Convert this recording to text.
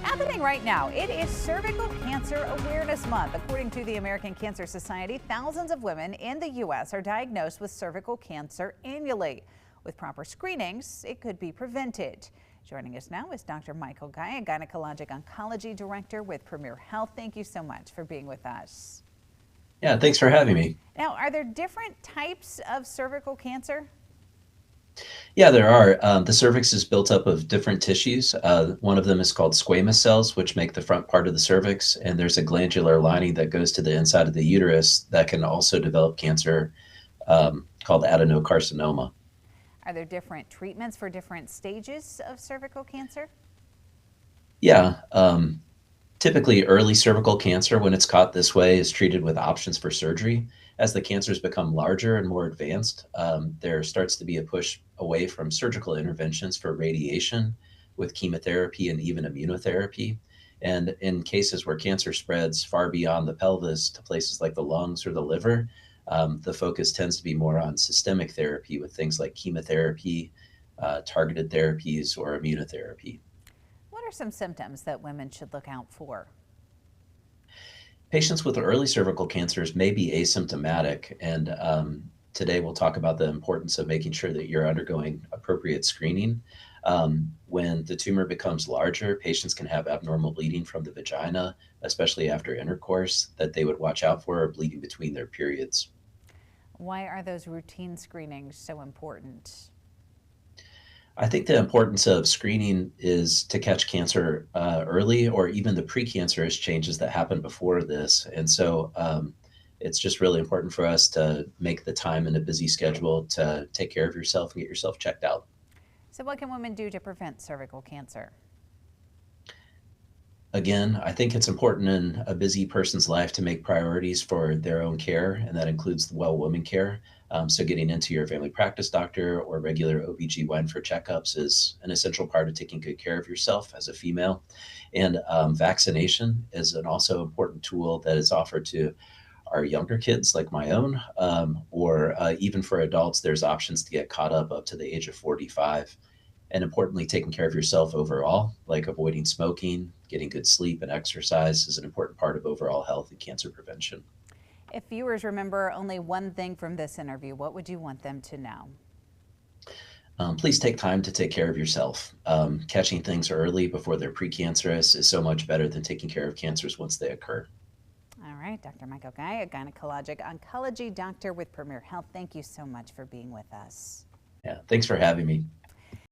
Happening right now, it is Cervical Cancer Awareness Month. According to the American Cancer Society, thousands of women in the U.S. are diagnosed with cervical cancer annually. With proper screenings, it could be prevented. Joining us now is Dr. Michael Guy, a Gynecologic Oncology Director with Premier Health. Thank you so much for being with us. Yeah, thanks for having me. Now, are there different types of cervical cancer? Yeah, there are. The cervix is built up of different tissues. One of them is called squamous cells, which make the front part of the cervix. And there's a glandular lining that goes to the inside of the uterus that can also develop cancer called adenocarcinoma. Are there different treatments for different stages of cervical cancer? Yeah, typically early cervical cancer, when it's caught this way, is treated with options for surgery. As the cancers become larger and more advanced, there starts to be a push away from surgical interventions for radiation with chemotherapy and even immunotherapy. And in cases where cancer spreads far beyond the pelvis to places like the lungs or the liver, the focus tends to be more on systemic therapy with things like chemotherapy, targeted therapies, or immunotherapy. What are some symptoms that women should look out for? Patients with early cervical cancers may be asymptomatic, and today we'll talk about the importance of making sure that you're undergoing appropriate screening. When the tumor becomes larger, patients can have abnormal bleeding from the vagina, especially after intercourse, that they would watch out for, or bleeding between their periods. Why are those routine screenings so important? I think the importance of screening is to catch cancer early, or even the precancerous changes that happen before this. And so it's just really important for us to make the time in a busy schedule to take care of yourself and get yourself checked out. So what can women do to prevent cervical cancer? Again, I think it's important in a busy person's life to make priorities for their own care, and that includes well woman care. So getting into your family practice doctor or regular OBGYN for checkups is an essential part of taking good care of yourself as a female. And vaccination is an also important tool that is offered to our younger kids, like my own, or even for adults, there's options to get caught up to the age of 45. And importantly, taking care of yourself overall, like avoiding smoking, getting good sleep, and exercise is an important part of overall health and cancer prevention. If viewers remember only one thing from this interview, what would you want them to know? Please take time to take care of yourself. Catching things early before they're precancerous is so much better than taking care of cancers once they occur. All right, Dr. Michael Guy, a gynecologic oncology doctor with Premier Health. Thank you so much for being with us. Yeah, thanks for having me.